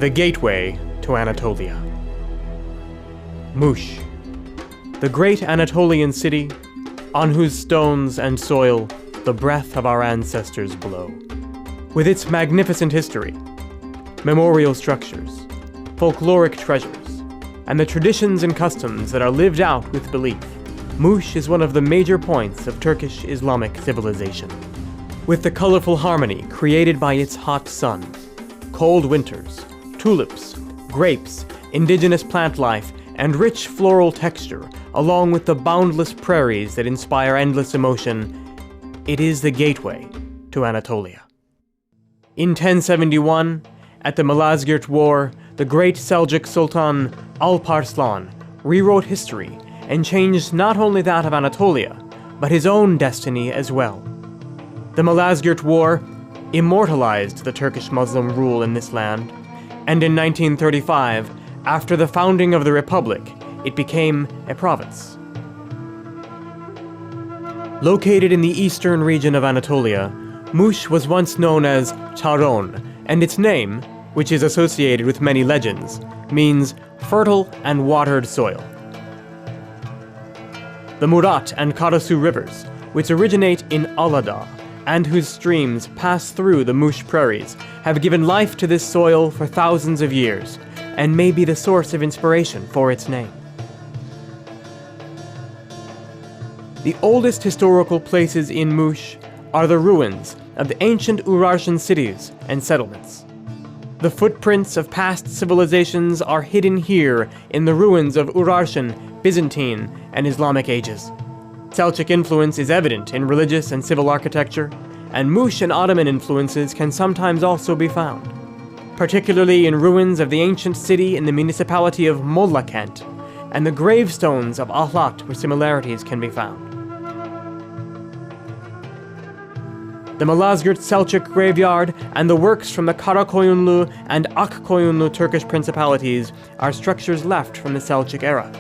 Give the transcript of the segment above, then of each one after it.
The gateway to Anatolia. Muş, the great Anatolian city, on whose stones and soil the breath of our ancestors blow. With its magnificent history, memorial structures, folkloric treasures, and the traditions and customs that are lived out with belief, Muş is one of the major points of Turkish Islamic civilization. With the colorful harmony created by its hot sun, cold winters, tulips, grapes, indigenous plant life, and rich floral texture, along with the boundless prairies that inspire endless emotion, it is the gateway to Anatolia. In 1071, at the Malazgirt War, the great Seljuk Sultan Alparslan rewrote history and changed not only that of Anatolia, but his own destiny as well. The Malazgirt War immortalized the Turkish Muslim rule in this land, and in 1935, after the founding of the Republic, it became a province. Located in the eastern region of Anatolia, Muş was once known as Charon, and its name, which is associated with many legends, means fertile and watered soil. The Murat and Karasu rivers, which originate in Aladeen, and whose streams pass through the Muş prairies, have given life to this soil for thousands of years, and may be the source of inspiration for its name. The oldest historical places in Muş are the ruins of the ancient Urartian cities and settlements. The footprints of past civilizations are hidden here in the ruins of Urartian, Byzantine, and Islamic ages. Seljuk influence is evident in religious and civil architecture, and Muş and Ottoman influences can sometimes also be found, particularly in ruins of the ancient city in the municipality of Mollakent, and the gravestones of Ahlat where similarities can be found. The Malazgirt Seljuk graveyard and the works from the Karakoyunlu and Akkoyunlu Turkish principalities are structures left from the Seljuk era.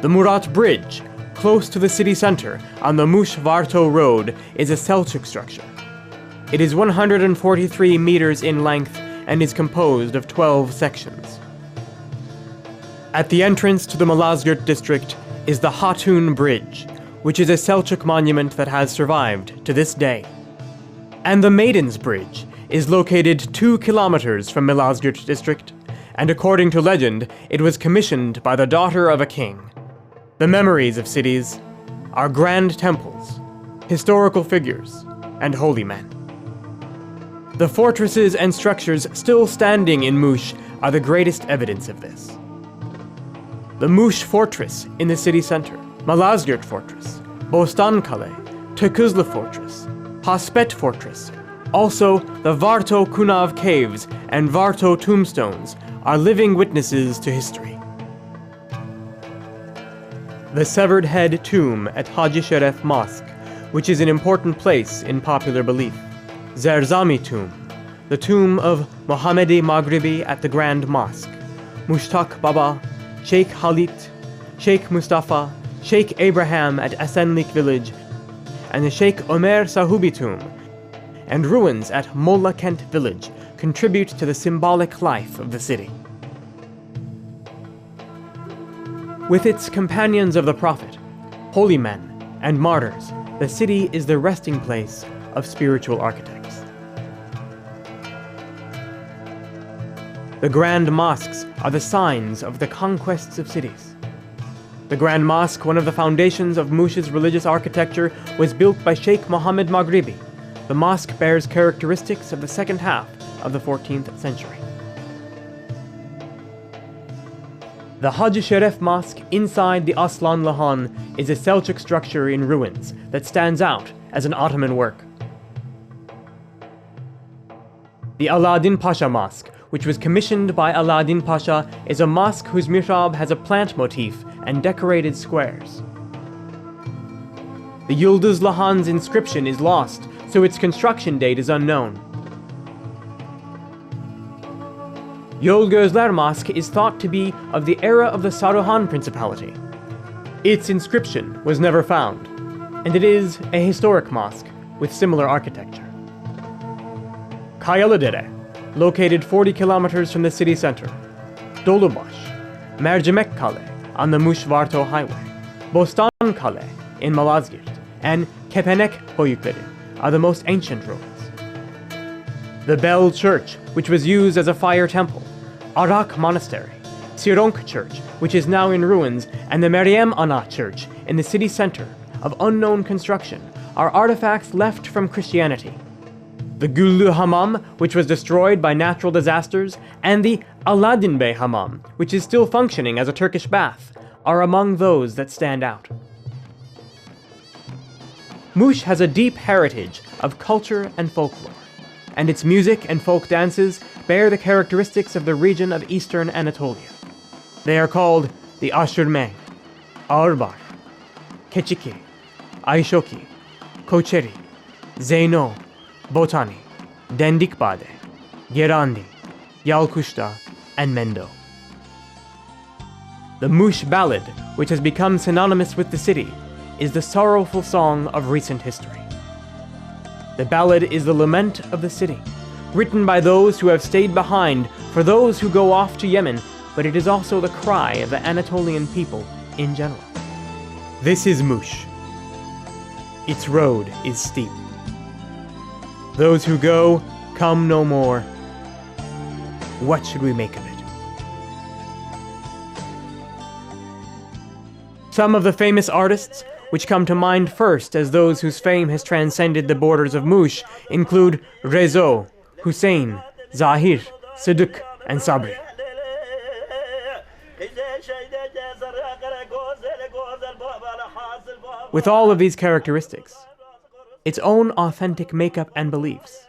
The Murat Bridge, close to the city center on the Muş-Varto Road, is a Seljuk structure. It is 143 meters in length and is composed of 12 sections. At the entrance to the Malazgirt district is the Hatun Bridge, which is a Seljuk monument that has survived to this day. And the Maidens Bridge is located 2 kilometers from Malazgirt district, and according to legend, it was commissioned by the daughter of a king. The memories of cities are grand temples, historical figures, and holy men. The fortresses and structures still standing in Muş are the greatest evidence of this. The Muş Fortress in the city center, Malazgirt Fortress, Bostankale, Tekuzli Fortress, Paspet Fortress, also the Varto Kunav Caves and Varto Tombstones are living witnesses to history. The Severed Head Tomb at Haji Sheref Mosque, which is an important place in popular belief. Zerzami Tomb, the tomb of Mohammedi Maghribi at the Grand Mosque, Mushtaq Baba, Sheikh Halit, Sheikh Mustafa, Sheikh Abraham at Esenlik village, and the Sheikh Omer Sahubi tomb, and ruins at Mollakent village contribute to the symbolic life of the city. With its companions of the Prophet, holy men, and martyrs, the city is the resting place of spiritual architects. The Grand Mosques are the signs of the conquests of cities. The Grand Mosque, one of the foundations of Muş's religious architecture, was built by Sheikh Mohammed Maghribi. The mosque bears characteristics of the second half of the 14th century. The Haji Sheref Mosque inside the Aslan Lahan is a Seljuk structure in ruins that stands out as an Ottoman work. The Aladeen Pasha Mosque, which was commissioned by Aladeen Pasha, is a mosque whose mihrab has a plant motif and decorated squares. The Yıldız Lahan's inscription is lost, so its construction date is unknown. Yolgözler Mosque is thought to be of the era of the Saruhan Principality. Its inscription was never found, and it is a historic mosque with similar architecture. Kayalıdere, located 40 kilometers from the city center. Dolubaş, Mercimek Kale on the Muş-Varto Highway, Bostan Kale in Malazgirt, and Kepenek Hoyukları are the most ancient ruins. The Bell Church, which was used as a fire temple, Arak Monastery, Sironk Church, which is now in ruins, and the Meryem Ana Church in the city center, of unknown construction, are artifacts left from Christianity. The Güllü Hamam, which was destroyed by natural disasters, and the Aladeen Bey Hamam, which is still functioning as a Turkish bath, are among those that stand out. Muş has a deep heritage of culture and folklore, and its music and folk dances bear the characteristics of the region of eastern Anatolia. They are called the Aşırme, Ağırbaş, Keçiki, Ayşoki, Koçeri, Zeyno, Botani, Dendikbade, Gerandi, Yalkuşta, and Mendo. The Muş ballad, which has become synonymous with the city, is the sorrowful song of recent history. The ballad is the lament of the city, written by those who have stayed behind for those who go off to Yemen, but it is also the cry of the Anatolian people in general. This is Muş. Its road is steep. Those who go, come no more. What should we make of it? Some of the famous artists, which come to mind first as those whose fame has transcended the borders of Muş, include Rezo, Hussein, Zahir, Sıdık, and Sabri. With all of these characteristics, its own authentic makeup and beliefs,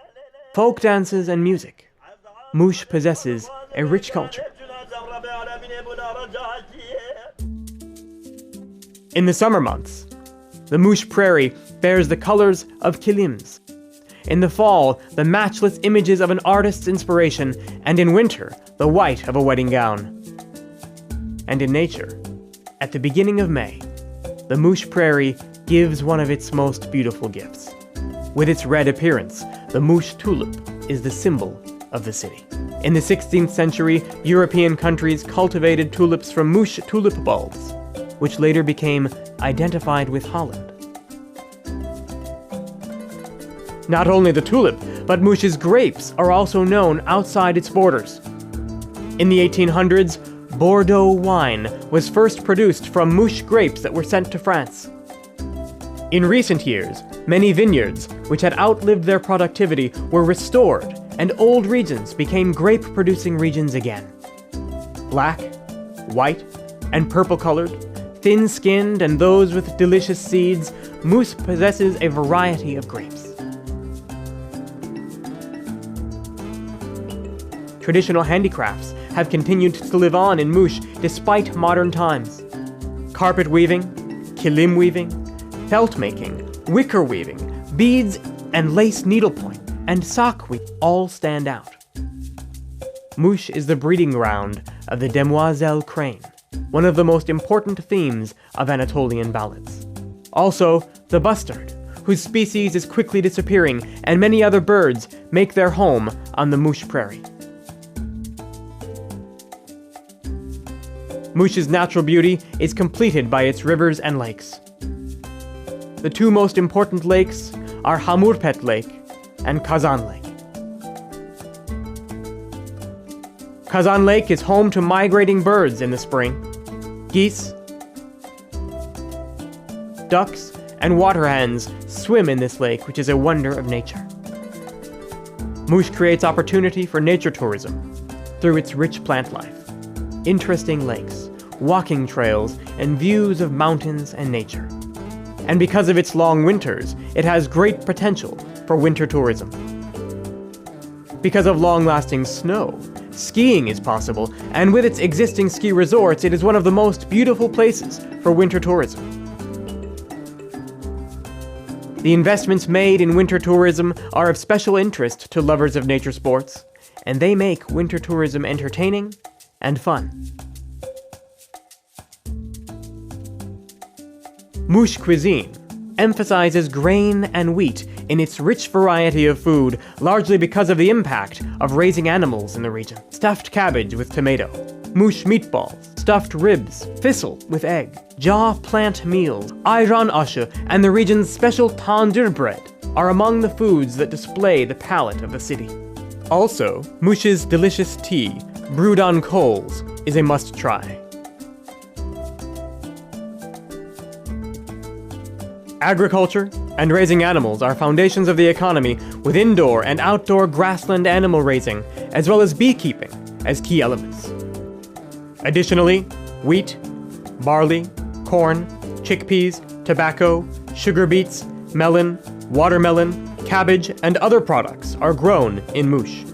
folk dances and music, Muş possesses a rich culture. In the summer months, the Muş prairie bears the colors of kilims. In the fall, the matchless images of an artist's inspiration, and in winter, the white of a wedding gown. And in nature, at the beginning of May, the Muş prairie gives one of its most beautiful gifts. With its red appearance, the Muş tulip is the symbol of the city. In the 16th century, European countries cultivated tulips from Muş tulip bulbs, which later became identified with Holland. Not only the tulip, but Muş's grapes are also known outside its borders. In the 1800s, Bordeaux wine was first produced from Muş grapes that were sent to France. In recent years, many vineyards, which had outlived their productivity, were restored, and old regions became grape-producing regions again. Black, white, and purple-colored, thin-skinned, and those with delicious seeds, Muş possesses a variety of grapes. Traditional handicrafts have continued to live on in Muş despite modern times. Carpet weaving, kilim weaving, felt making, wicker weaving, beads and lace needlepoint, and sock weaving all stand out. Muş is the breeding ground of the demoiselle crane, one of the most important themes of Anatolian ballads. Also, the bustard, whose species is quickly disappearing, and many other birds make their home on the Muş prairie. Muş's natural beauty is completed by its rivers and lakes. The two most important lakes are Hamurpet Lake and Kazan Lake. Kazan Lake is home to migrating birds in the spring. Geese, ducks, and water hens swim in this lake, which is a wonder of nature. Muş creates opportunity for nature tourism through its rich plant life, interesting lakes, walking trails, and views of mountains and nature. And because of its long winters, it has great potential for winter tourism. Because of long-lasting snow, skiing is possible, and with its existing ski resorts, it is one of the most beautiful places for winter tourism. The investments made in winter tourism are of special interest to lovers of nature sports, and they make winter tourism entertaining and fun. Muş cuisine emphasizes grain and wheat in its rich variety of food, largely because of the impact of raising animals in the region. Stuffed cabbage with tomato, mush meatballs, stuffed ribs, thistle with egg, jaw plant meals, ayran aşı, and the region's special tandır bread are among the foods that display the palate of the city. Also, Mush's delicious tea, brewed on coals, is a must-try. Agriculture and raising animals are foundations of the economy, with indoor and outdoor grassland animal raising, as well as beekeeping, as key elements. Additionally, wheat, barley, corn, chickpeas, tobacco, sugar beets, melon, watermelon, cabbage, and other products are grown in Muş.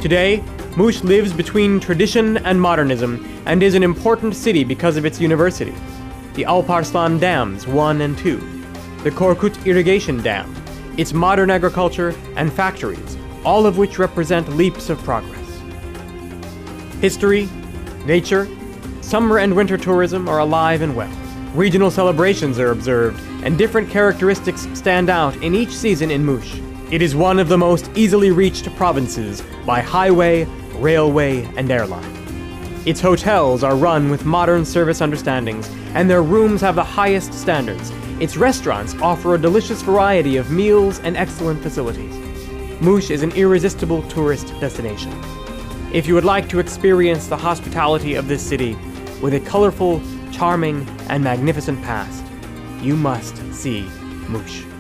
Today, Muş lives between tradition and modernism and is an important city because of its universities, the Alparslan Dams 1 and 2, the Korkut Irrigation Dam, its modern agriculture and factories, all of which represent leaps of progress. History, nature, summer and winter tourism are alive and well. Regional celebrations are observed, and different characteristics stand out in each season in Muş. It is one of the most easily reached provinces by highway, railway, and airline. Its hotels are run with modern service understandings, and their rooms have the highest standards. Its restaurants offer a delicious variety of meals and excellent facilities. Muş is an irresistible tourist destination. If you would like to experience the hospitality of this city with a colorful, charming, and magnificent past, you must see Muş.